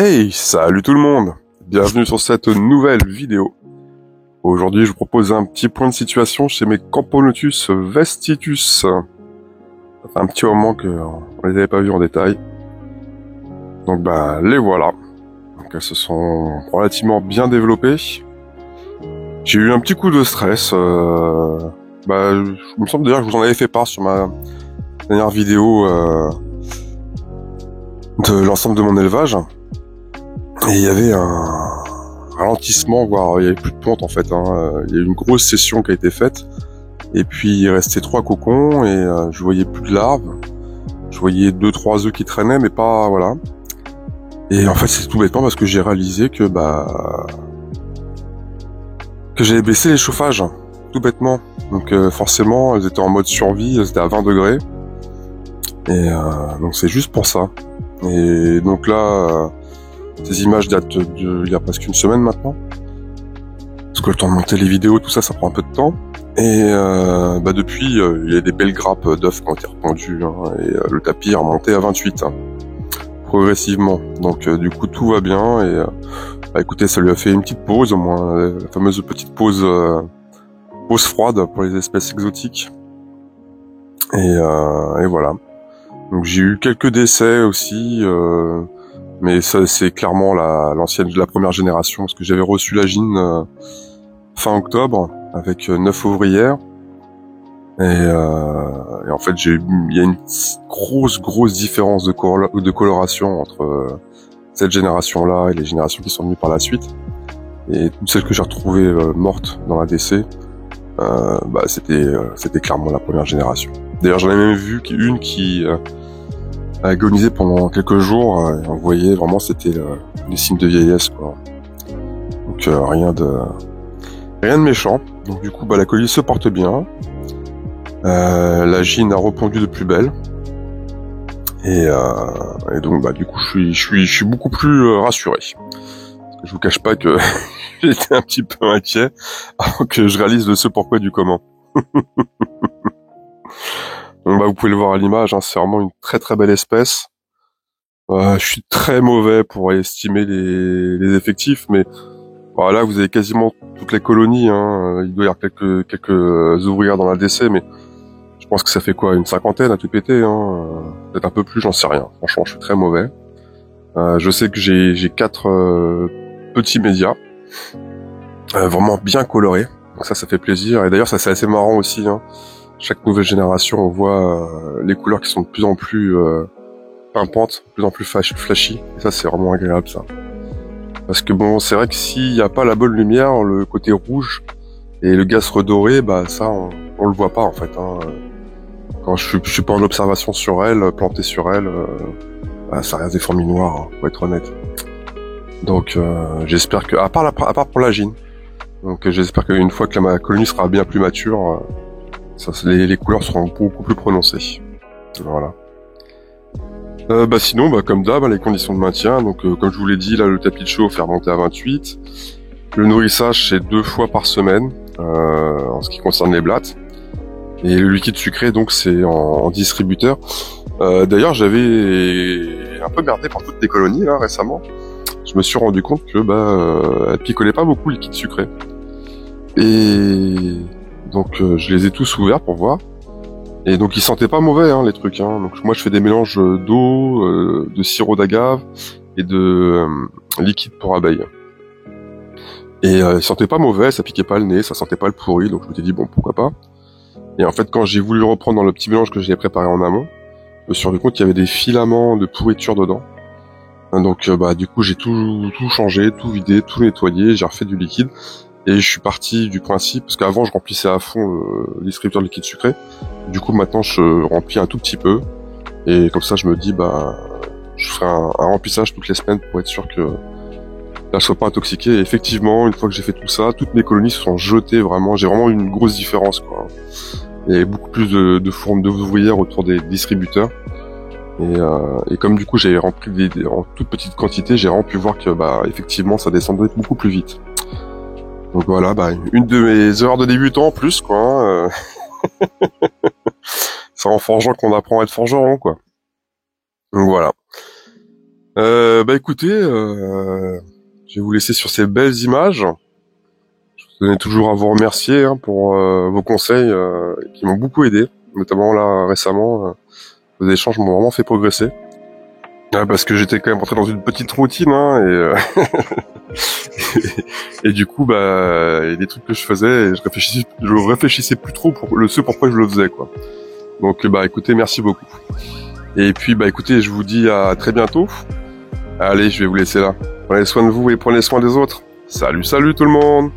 Hey, salut tout le monde! Bienvenue sur cette nouvelle vidéo. Aujourd'hui, je vous propose un petit point de situation chez mes Camponotus vestitus. Ça fait un petit moment qu'on les avait pas vus en détail. Donc les voilà. Donc elles se sont relativement bien développées. J'ai eu un petit coup de stress. Il me semble d'ailleurs que je vous en avais fait part sur ma dernière vidéo de l'ensemble de mon élevage. Et il y avait un ralentissement, voire il y avait plus de ponte en fait. Il y a eu une grosse session qui a été faite. Et puis il restait 3 cocons et je voyais plus de larves. Je voyais 2-3 œufs qui traînaient, mais pas voilà. Et en fait c'est tout bêtement parce que j'ai réalisé que j'avais baissé les chauffages, tout bêtement. Donc forcément elles étaient en mode survie, elles étaient à 20 degrés. Et donc c'est juste pour ça. Et donc là, ces images datent il y a presque une semaine maintenant. Parce que le temps de monter les vidéos, tout ça, ça prend un peu de temps. Et depuis, il y a des belles grappes d'œufs qui ont été rependues, et le tapis est remonté à 28, progressivement. Donc du coup, tout va bien. Et écoutez, ça lui a fait une petite pause, au moins, la fameuse petite pause froide pour les espèces exotiques. Et voilà. Donc j'ai eu quelques décès aussi, mais ça c'est clairement la première génération, parce que j'avais reçu la gine fin octobre avec 9 ouvrières, et en fait il y a une grosse différence de coloration entre cette génération-là et les générations qui sont venues par la suite. Et toutes celles que j'ai retrouvées mortes dans la DC, c'était clairement la première génération. D'ailleurs j'en ai même vu une qui a agonisé pendant quelques jours, et on voyait vraiment c'était les signes de vieillesse, quoi. Donc rien de méchant. Donc du coup la colis se porte bien. La gine a repondu de plus belle. Et donc du coup je suis beaucoup plus rassuré. Parce que je vous cache pas que j'étais un petit peu inquiet avant que je réalise le ce pourquoi du comment. Donc vous pouvez le voir à l'image, c'est vraiment une très très belle espèce. Je suis très mauvais pour estimer les effectifs, mais là vous avez quasiment toutes les colonies. Il doit y avoir quelques ouvrières dans la DC, mais je pense que ça fait quoi, une cinquantaine à tout péter, peut-être un peu plus, j'en sais rien. Franchement, je suis très mauvais. Je sais que j'ai 4 petits médias, vraiment bien colorés. Donc ça fait plaisir. Et d'ailleurs, ça c'est assez marrant aussi. Chaque nouvelle génération, on voit les couleurs qui sont de plus en plus pimpantes, de plus en plus flashy. Et ça, c'est vraiment agréable, ça. Parce que c'est vrai que s'il n'y a pas la bonne lumière, le côté rouge et le gaz redoré, ça, on le voit pas, en fait. Quand je suis pas en observation sur elle, planté sur elle, ça reste des fourmis noires, pour être honnête. Donc, j'espère que, à part pour la gine, donc j'espère qu'une fois que ma colonie sera bien plus mature, les couleurs seront beaucoup plus prononcées. Voilà. Sinon, comme d'hab, les conditions de maintien. Donc, comme je vous l'ai dit, là, le tapis de chauffe est remonté à 28. Le nourrissage, c'est 2 fois par semaine, en ce qui concerne les blattes. Et le liquide sucré, donc, c'est en distributeur. D'ailleurs, j'avais un peu merdé par toutes les colonies, là, récemment. Je me suis rendu compte que, elles picolaient pas beaucoup le liquide sucré. Et donc je les ai tous ouverts pour voir. Et donc ils sentaient pas mauvais, les trucs. Donc moi je fais des mélanges d'eau, de sirop d'agave et de liquide pour abeilles. Et ils sentaient pas mauvais, ça piquait pas le nez, ça sentait pas le pourri. Donc je me suis dit bon, pourquoi pas. Et en fait quand j'ai voulu le reprendre dans le petit mélange que j'avais préparé en amont, je me suis rendu compte qu'il y avait des filaments de pourriture dedans. Donc du coup j'ai tout changé, tout vidé, tout nettoyé, j'ai refait du liquide. Et je suis parti du principe, parce qu'avant je remplissais à fond le distributeur de liquide sucré. Du coup maintenant je remplis un tout petit peu. Et comme ça je me dis je ferai un remplissage toutes les semaines pour être sûr que là je sois pas intoxiqué. Et effectivement, une fois que j'ai fait tout ça, toutes mes colonies se sont jetées vraiment. J'ai vraiment eu une grosse différence, quoi. Il y avait beaucoup plus de fourmes d'ouvrières autour des distributeurs. Et comme du coup j'avais rempli en toute petite quantité, j'ai vraiment pu voir que effectivement ça descendait beaucoup plus vite. Donc voilà, une de mes erreurs de débutant en plus, quoi. C'est en forgeant qu'on apprend à être forgeron, quoi. Donc voilà. Bah écoutez, je vais vous laisser sur ces belles images. Je tenais toujours à vous remercier pour vos conseils qui m'ont beaucoup aidé, notamment là récemment. Vos échanges m'ont vraiment fait progresser. Parce que j'étais quand même rentré dans une petite routine et du coup bah il y a des trucs que je faisais et je réfléchissais plus trop pour ce pourquoi je le faisais quoi. Donc bah écoutez, merci beaucoup. Et puis bah écoutez, je vous dis à très bientôt. Allez, je vais vous laisser là. Prenez soin de vous et prenez soin des autres. Salut tout le monde.